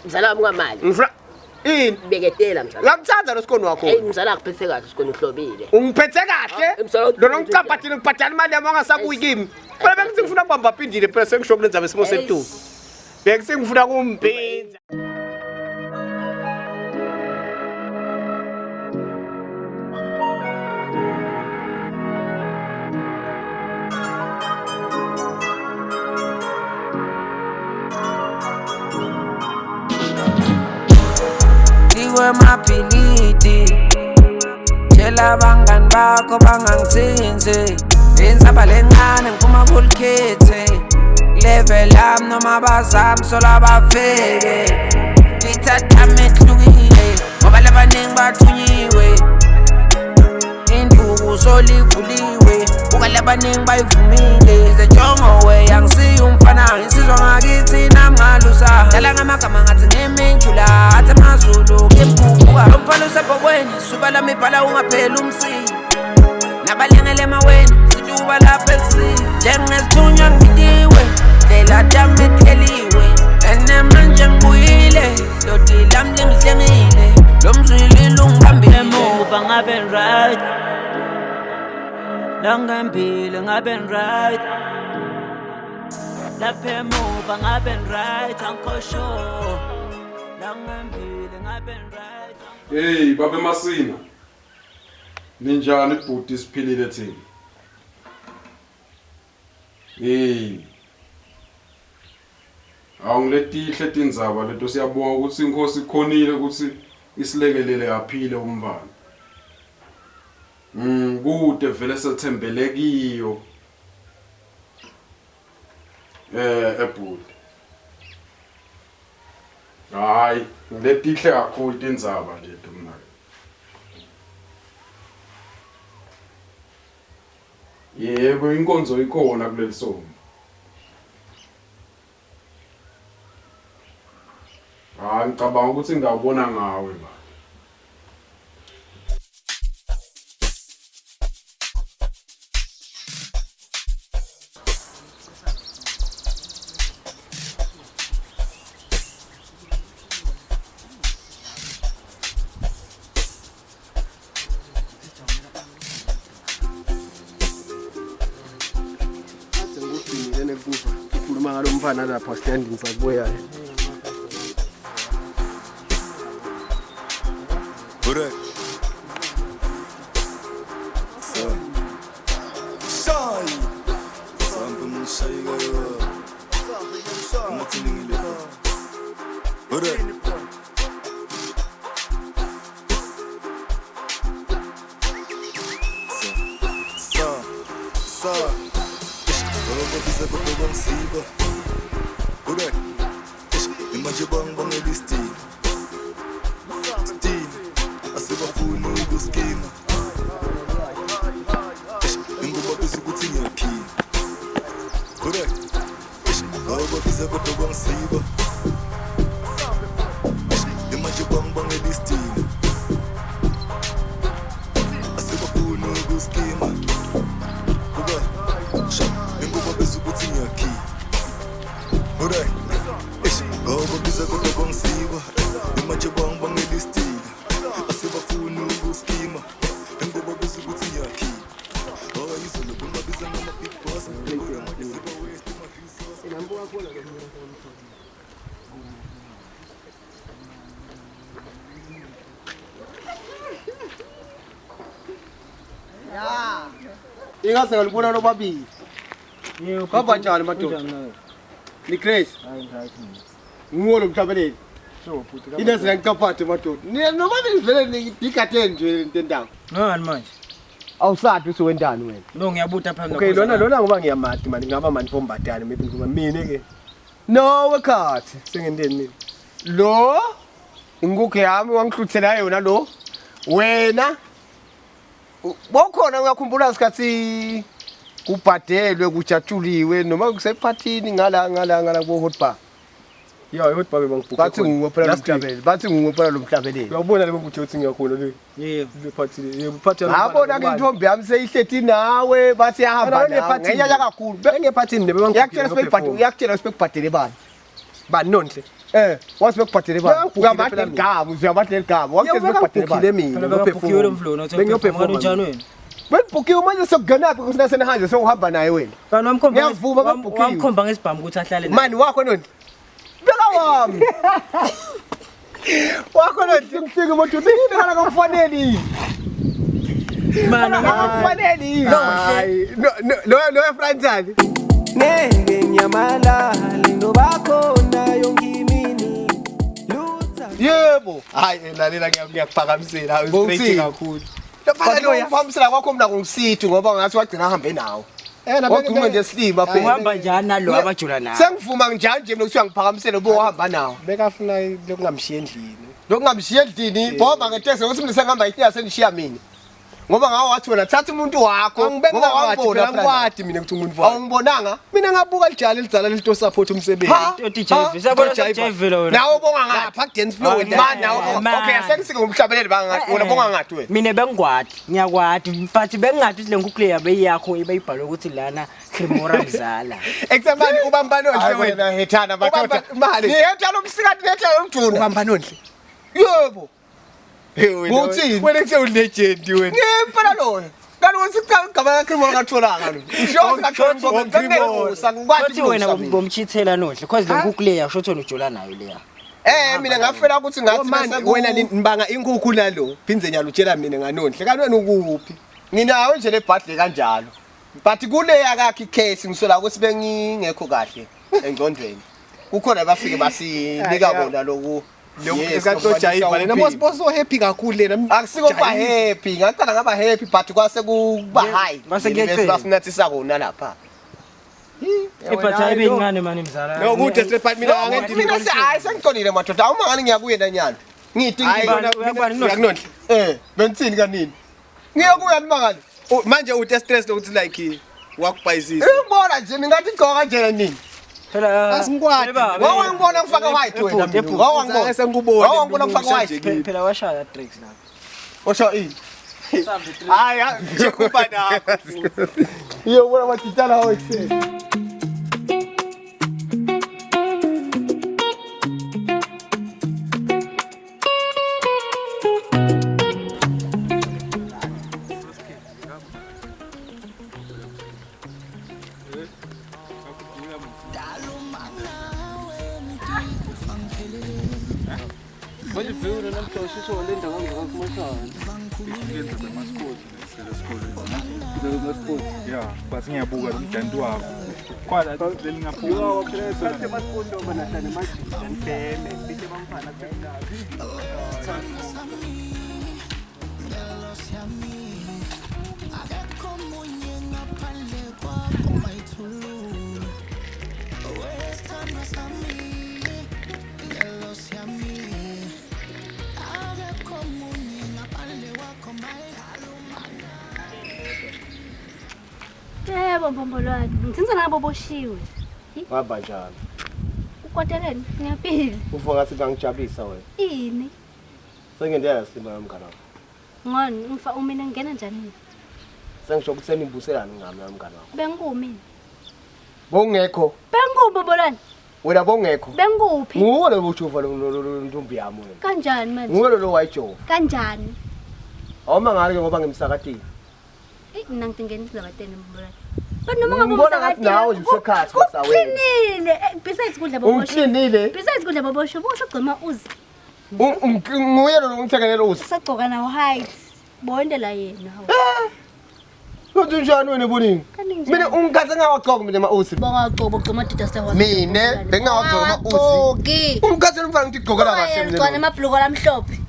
mzala wami kwamali. Ngifuna ini Beketela mzala. ngamthatha lo sikoni wakho. Hey mzala akuphethe kahle sikoni uhlobile. Ungiphethe kahle. Lona ngicaphathile ngibhadala imali yami angasabuyi kimi. Phela bengise ngifuna kubamba phindile phela sengisho kulenza besimo setu. Bengise ngifuna kumphinza. Maphiliti tshela bangani bakho bangangithinzi insaba lencane ngiphuma kulkhethe level yami noma bazami sola bafeke ngithatha mehlukile ngoba labaningi bathunyiwe induku solivuliwe buka labaningi bayivumile zejongo we angisiyo umfana ngisizwa ngakithi namngalusa dala ngamagama ngathi ngemenjula athi amazulu kembuka lomfana usebhokweni suba lami bhala ungaphela umsi nabalengele emaweni situba lapha ekusini njengesithunywa ngidiwe lela dami ehleliwe enemanje ngibuyile dodi lami lingihlengile lo mzwili lungibambile emuva ngabe right langempilo ngabe right lapha emuva ngabe right ankosho langempilo ngabe right. Hey babe Masina ninjani ibhuti siphilile thina. Hey awungiletihle tindzaba leto siyabonga ukuthi inkosi ikhonile ukuthi isilekelele yaphile umbani. Kude vele sethembelekiyo ebhuti. Hayi ngiletihle kakhulu tindzaba leto mina. Yebo inkonzo ikhona kuleli somo. Ngicabanga ukuthi ngawubona ngawe ba. Ngikhuluma ngalo mfana lapha standing sakubuya. Correct. Ingase ngalibona lobabili. Yebo. Khamba njani madoda? Ni Grace? Hayi right. Nguwo lo mhlabeleli. So futhi ka. Ineze ngicaphathe madoda. Ni nobabili vele ngidigade nje intendawo. Ngani manje? Awusathi usowendani wena? No ngiyabutha phambi Okay lona ngoba ngiyamati manje ngaba manje fombadane maybe ngikuba mina ke. No wekhathi sengenteni mina. Lo ingukho yami wangihluthela yona lo. Wena bokhona ngiyakhumbula isikhathi kubhadelwe kujatshuliwe noma kusephathini ngala bo hot bar. Yeah, hot bar bangibhuka. Bathi nguwe phela lomhlabeleli. Bathi nguwe phela lomhlabeleli. Uyabona le ukuthi uthi ngiyakhona le. Yebo, lephathini. Yebo, phathini. Ngabona ke intombi yami seyihlethi nawe bathi yahamba nawe. Ngiyaya kakhulu. Engephathini nebe bangibhuka. Yakutshela sibhadele bani? Bani nonhle. Wathi bekubhadele bani? Uyabhadela igama, uzuyabhadela igama. Wathi bekubhadele Ukhile bani? mina. Bengiyobhukiwe lo mflo nothi Bengiyophefoma unjani wena? Benibhukiwe manje sokugenaphi kusina senihanje sokuhamba naye wena. Kanti wamkhomba Ngiyavuma babhukiwe. wamkhomba ngesibhamu ukuthi ahlale naye. Mani wakho noni? Beka wami. Wakho noni ngifike moto ngikhala kakufanele. Mana Akakufanele. Hayi. No Fransani. Ngeke nyamalale nobakhona yongimini lutha Yebo. Hayi lalela ngiyakuphakamisela Bowuthini? straight kakhulu. Lapha lo ufambisela kwakho mina ngisithi ngoba ngathi wagcina ahambe nawo. Wakhuluma nje slima phela. uhamba njani nalo abajula nawe? Sengivuma njalo nje mina kuthiwa ngiphakamisele ubuhamba nawo. Bekafuna lokungamshiya endlini. Lokungamshiya endlini ngoba ngeteksi ukuthi mina sengihamba ihlala senishiya mina. Ngoba ngawo wathi wena thatha umuntu wakho Angibeka wathi phela ngikwadi mina ukuthi umuntu wakho. Awungibonanga? Mina ngabuka lijala elidzala lento support umsebenzi. Toti Jeff, sabona Jeff lo wena. Nawe bonga ngapha. Lapha dance floor wena. Man nawe. Okay, asengisike ngomhlabeleli bangathi wena bonga ngathi wena. Mina bengikwadi, ngiyakwadi, but bengingathi le nkukule yabe yakho ibayibhala ukuthi lana Cremora Mzala. Examani ubamba nonhle wena hethana bathatha. Ngiyethana umsikati ngethana umjuna. Ubamba nonhle. Yebo. Uthini? Wena kuse ulegend wena. Ngempela loyo. Kanti wesiqala igama lakhe ngakatholanga lo. Kothi wena bomchithela nohle because le nkukule yasho ukuthi ujola nayo leya. Mina ngafela ukuthi ngathi Manje wena nibanga inkukhu nalo. Phinze nyalo utshela mina nganonhle. Kanti wena ukuphi? nginawo nje lebhadle kanjalo. But kule yakakhe icase ngisola ukuthi bengingekho kahle engcondweni. Kukhona bafike basinika bona lokhu. Lokho lena boss so happy kakhulu lena. Akusiko ba happy, ngaqala ngaba happy but kwase kuba high. Base kuyecela. Bafinathisa kona lapha. Iphatha ibe incane manje Mzala. No kude straight mina angendini. Mina hayi sengiqonile madoda. Awuma ngani ngiyakuye nanyalo. Ngithi Uyakubani benzini kanini? Ngiyakuya nimangani. Manje uthi stress lokuthi like wakubhayizisa. Ngibona nje ngathi igqoka nje nini. phela Asingikwadi. Wawangibona ngifaka white wena. Wawangibona. Sengikubona. Wawangibona ngifaka white. phela washaya tricks la. Osho ini. Hayi ngikupa nakho. Iyo bona mathitala hawo ekuseni. Ya, basi ngiyabuka lo mjanti wakho. Kwala leli ngaphuka. Yebo Mbombolwane, ngithenza ngabo boshiwe. Ngaba njalo. Ukoteleni, ngiyaphila. Uvuka ngathi bangijabulisa wena. Ini? Sengiyendela sima yamngana wakho. Ngani, mina ngena njani? Sengisho ukuthi senimbuselana ngami yamngana wakho. Bengikumi. Bongekho. Bengikumi Mbombolwane. Wena bongekho. Bengikuphi? Nguwe lo bujova lo ntombi yami wena. Kanjani manje? Nguwe lo wayijova. Kanjani? Awuma ngale ngoba ngimsakatini. Mina ngingena isilakateni Mbombolwane. But noma ngabe Ngibona ngathi nawe uyisekhathi masawena. Uqinile. Besides kudla bobosho. Ungqinile. Besides kudla bobosho, bosogcima uzi. Nguye lo ngithekele uzi. Sagcoka nawo height. Bondela yena. Kuthi njani wena boningi? Mina ungikhathe ngawagcoka mina ma uzi. Bangagcoba ugcima dida sekwazi. Mina bengawagcoka ma uzi. Ungikhathe mfana ngithi igqokela kahle mina. Ugcona amabhluko lamhlophe.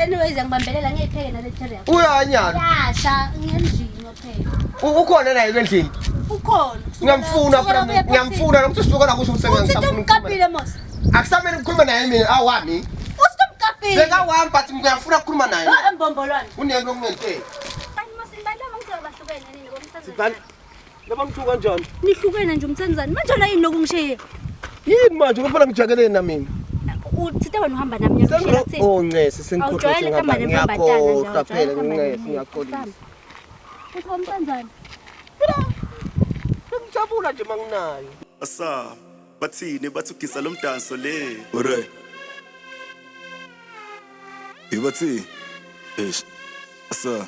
Anyways ngibambelela ngeyipheke nale cherry. Uyanyana. Yasha ngendlini phela. Ukhona naye endlini. Ukhona. Ngiyamfuna nokuthi sisuka la kusho umsebenzi Usithi umkapile mos. akusamele ngikhuluma naye mina awami. Usithi umkapile. Sekawami but ngiyafuna ukukhuluma naye. Embombolwane. Unento ngenthe. Hayi masimbanda mangithola bahlukene nini ngomthanzani. Sibani? Laba ngithuka kanjani? Nihlukene nje umthanzani. Manje la yini nokungishiya? Yini manje kuphela ngijakelene na mina? Uthi wena uhamba nami ngiyakushiya kuthini? Oh ncese sengikhohlwe ngapha ngiyakhohlwa phela ncese ngiyakholisa. Uthi umthanzani. Ngijabula nje manginayo. Asa bathini bathugisa lo mdanso le alright ibathi asa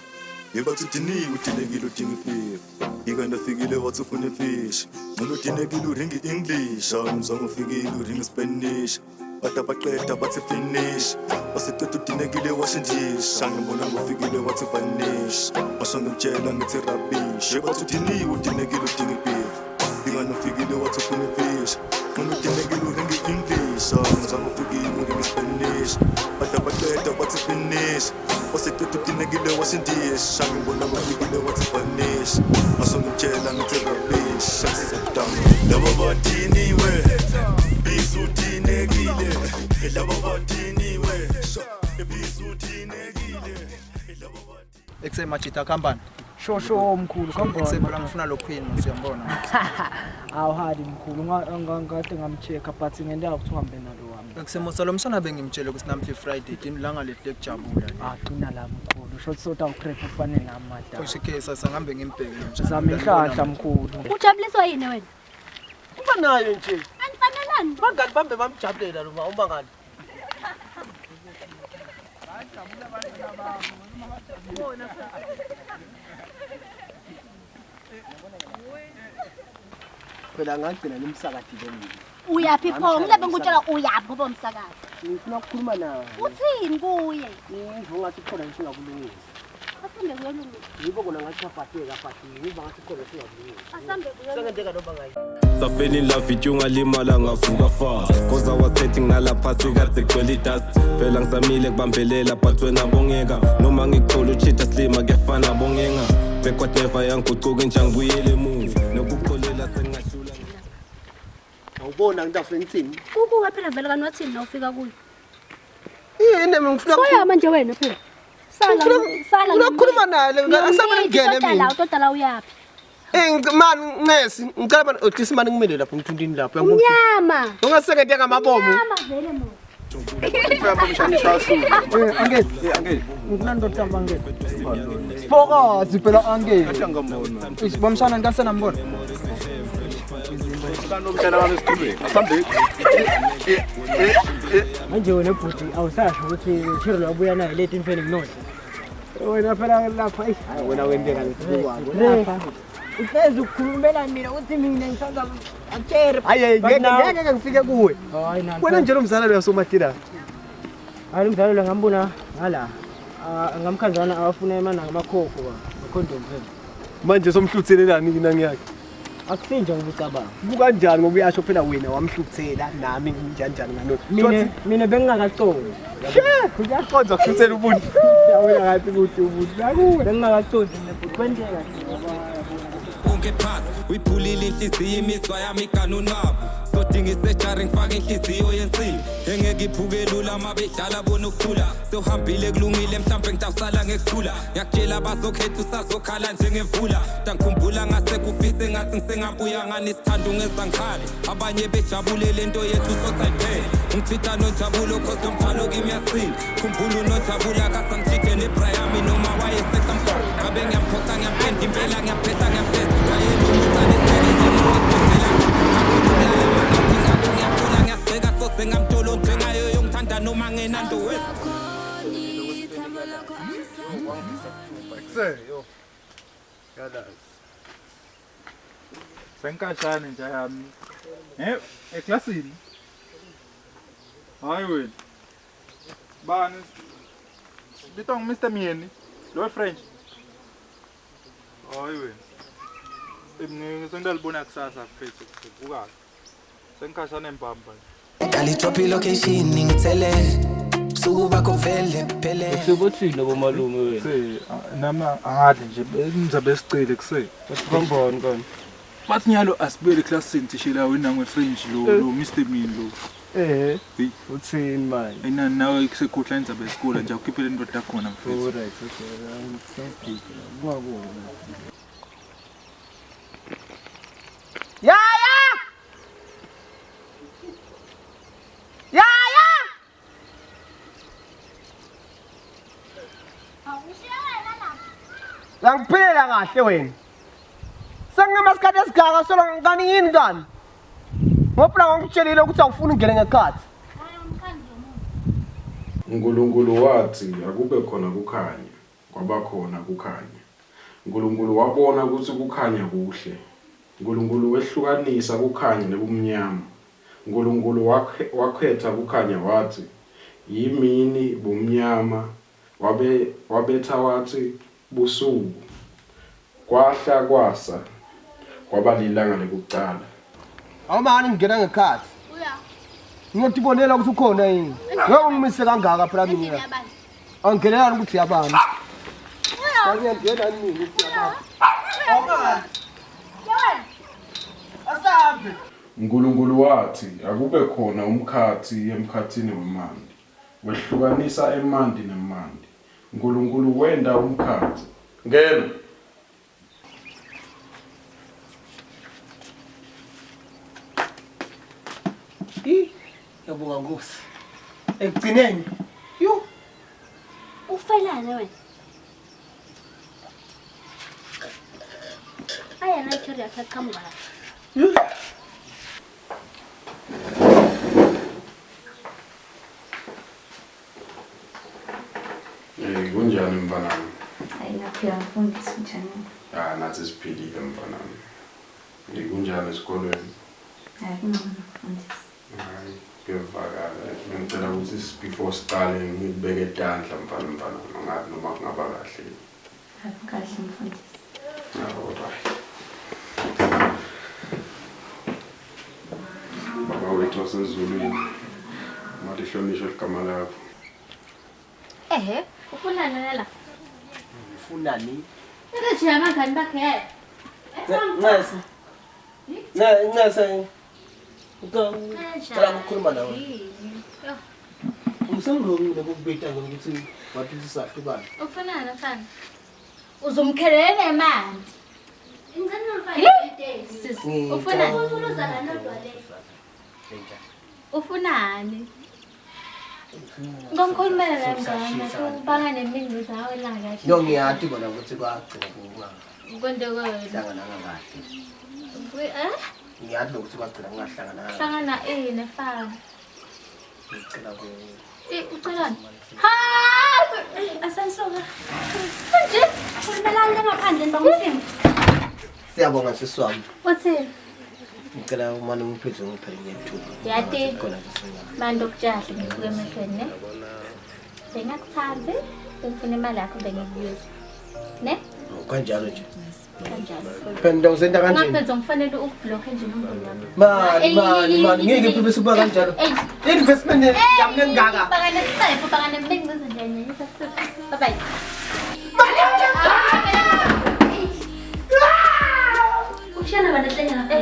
ngibathi udiniwe udinekile udinga ifish ikandafikile wathi ufuna ifish ngcono udinekile uringi English awumzange ufikile uringi Spanish bada baqeda bathi finish baseceda udinekile washinjisha ngibona ngofikile wathi vanish basho ngimtshela ngithi rubbish bathi udiniwe udinekile udinga ifish ikandafikile wathi ufuna ifish ngcono udinekile uringi English awumzange ufikile uringi Spanish bada baqeda bathi finish baseceda udinekile washinjisha ngibona ngofikile wathi vanish basho ngimtshela ngithi rubbish labo badiniwe bisudinekile labo badiniwe bisudinekile labo badiniwe Eksemajita kambani Shosho mkhulu Eksepha ngifuna lo queen siyambona awuhadi mkhulu ngakade ngamcheck but ngenda ukuthi uhambe nalo wami Eksemosa lo msana bengimtshela ukuthi namhla Friday ilanga lehle kujabula qina la mkhulu short sort awu prep ufanele namada kusho case sangambe ngimbheke nje zama inhlahla mkhulu Ujabuliswa yini wena? Kuba nayo nje. Anifanelani? Bangani bambe bamjabulela lo uma ngani. Phela ngagcina nomsakadi lomini. Uyaphi pho? Ngilabe ngikutshela uyaphi ngoba umsakazi. Ngifuna ukukhuluma nawe. Uthini kuye? Ngizwe ngathi khona ngisho ngakulungisa. Asambe kuyolungisa. Yibo kona ngathi afateka afatile. Ngizwe ngathi khona ngisho ngakulungisa. Asambe kuyolungisa. Sengenteka noba ngayi. I fell in love with you ngalimala ngavuka fast cause I was setting nalapha kade kweli dust phela ngisamile kubambelela but wena bongeka noma ngikuthola uchita slima kuyafana bongenga backward never yanguquka njengibuyele emuva nokukholela sengashula Awubona ngidafuna ngithini? Kukuwe phela vele kanothini na ufika kuyo. Yini ngifuna Soya manje wena phela. Sala. Ukukhuluma naye asamele ngene mina. Udala uyaphi? Man ngesi ngicela bani othisa manje ngimele lapho ngithundini lapho yangomthi. Nyama. Ungasekende ngamabomo. Nyama vele mo. angeke ngifuna ndoda bangeke Fokazi phela angeke ngambona Bomshana ngikasena mbona kanomtshela wami esikhulweni asambe manje wena bhuti awusasho ukuthi Chiro labuya nayo late imfene nginodla wena phela lapha Wena wendeka lesikwako. lapha uhlezi ukukhulumela mina uthi mina ngithanda akere Hayi ngeke ngifike kuwe. hayi nani Wena nje lo mzala lo yasomatira. hayi mdlalo la ngambona hala ngamkhanzana awafuna emana ngamakhokho condom phela Manje somhluthelelani mina ngiyakhe. akusinje ngicabanga Buka kanjani ngoba uyasho phela wena wamhluthela nami nginjani ngano. mina bengingakacoli Uyakhonza ukuhluthela ubuntu. Yawena ngathi ukuthi ubuntu. Nakuwe bengingakacoli nebhuti kwenteka Unge pass uyiphulile inhliziyo imiswa yami iganuni wabo sodinga isejari ngifaka inhliziyo yensimbi engeke iphuke lula mabedlala bona ukuthula sewuhambile kulungile mhlambe ngitawusala ngekuthula ngiyakutshela bazokhetha usazokhala njengemvula ngikhumbula ngase kufise ngathi ngisengabuya ngani sithanda ungezangikhali abanye bejabule lento yethu sosayiphele ngithitha nonjabulo cause umthalo kimi yasinda khumbula unojabula kasangijike nebrayami noma wayesekamfaka ngabe ngiyamphoxa ngiyampenda impela ngiyaphetha ngiyaphetha sengamtolo njengayo yongithanda noma ngenando wethu Yo yalazi Senkashane nje yami eklasini Hayi wena Bani Bitong Mr Mieni lo French Hayi wena Ngisengidalibona kusasa mfethu kuvuka Senkashane mbamba Kali drop location ngithele sukuba kovele phele Sebothini lobo malume wena. nama angadli nje ngizabe sicile kuse Bamboni kona. bathi nyalo asibuyele classini tishela wena ngefrench lo Mr Min lo Uthini manje? ayina nawe kusekudla ngizabe esikole nje ukhiphele indoda khona mfethu Alright, okay. Ngwabo. Ngiphilela kahle wena. Sengingamasikhathi esigaka solo ngani yini kani? Ngoba ngikutshelile ukuthi awufuni ungene ngekhathi. uNkulunkulu wathi akube khona kukhanya, kwaba khona kukhanya. uNkulunkulu wabona ukuthi kukhanya kuhle. uNkulunkulu wehlukanisa kukhanya nebumnyama. uNkulunkulu wakhetha kukhanya wathi yimini bumnyama, wabetha wathi busuku. Kwahla kwasa kwaba lilanga lokuqala. Awumani ngingena ngekhathi. Ngiyotibonela ukuthi ukhona yini. Ngeke ungimise kangaka phela mina. Angenela ukuthi yabani. Ngiyangena nini ukuthi yabani. Awumani. Asabe. uNkulunkulu wathi akube khona umkhathi emkhathini wemandi, wehlukanisa emandi nemandi. uNkulunkulu wenda umkhathi. Ngena. Yabonga Nkosi. Ekugcineni. Yo. Ufelane wena. Ayana ikhari yakhe qhamuka la. Kunjani mfanami? Ngaphila mfundisi njani? Nathi siphilile mfanami. Kunjani esikolweni? Mfundisi. Hayi, kuyevakala. Ngicela ukuthi before siqale ngibeke etandla mfanami, ngathi noma kungaba kahle. Kahle mfundisi. Alright. Baba wethu wasezulwini, malihlonishwe igama lakho. Ufunani la? Ufunani? Ngithi mangani bakhe. Ngase. Ngicela ukukhuluma nawe. Umsengongile ukubita ngokuthi wathi sisahlukana. Ufunani mfana? Uzomkhelela emanzi. Ingane nolufayile. Ufunani? Ufunuzana nodwa le. Ufunani? Ngomkhulumela la ngane kubanga nemini zawe la kahle. Yo ngiyati bona ukuthi kwagcina kuba. Konto Hlangana kahle. Ngiyati ukuthi kwagcina kungahlangana. Hlangana nefana. Ngicela ku. Ucelani? Ha! Asansoka. Nje, ukhulumelana ngaphandle ngomsimo. Siyabonga siswami. Uthini? Ngicela umane ungiphethe ngiphele ngethuba. Yati. Khona ngisinga. Manje okujahle ngikuke emehlweni ne. Bengakuthandi, ufuna imali yakho bengikuyuza. Ne? Kanjalo nje. Kanjalo. Phela ngizenda kanjani? Ngaphethe ngifanele ukublock nje umboni wami. Mani, ngeke kube suba kanjalo. Investment yami ngaka. Bangane sipho, bangane bengize nje. Bye bye. Ushana banahlenya ngapha.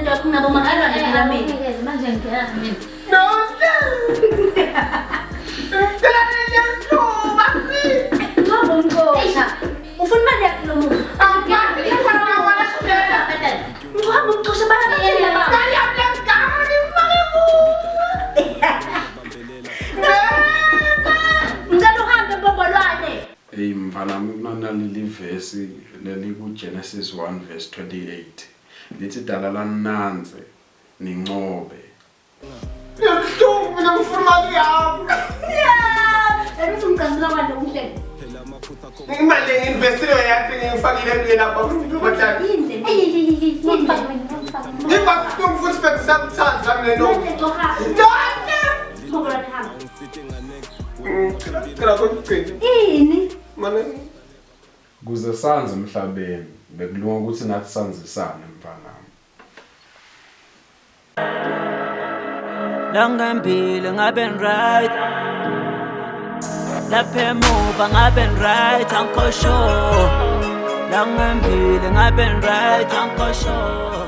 Ndio kunabo mahali ndio mimi. Manje ngiyala mimi. Ufuna imali yakho lo muntu. Uhamba ucosha ngalo uhambe bobolwane. Hey mfanami, kunaleli verse leli kuGenesis 1 verse 28. Lithi dala lananze nincobe. Ngiyabhlungu ngifuna imali yami. Eruthi ngicazula kwalo umhlelo. Imali investile yakhe ngifakile kuye lapha kubathatha. Ngibafuna futhi bekusakuthanza mina no. Ini? Mane Kuze sanze emhlabeni bekulunga ukuthi nathi sanzisane mfanami. Langempile ngabe right. Lapha emuva ngabe right, angikho sure. Langempile ngabe right, angikho sure.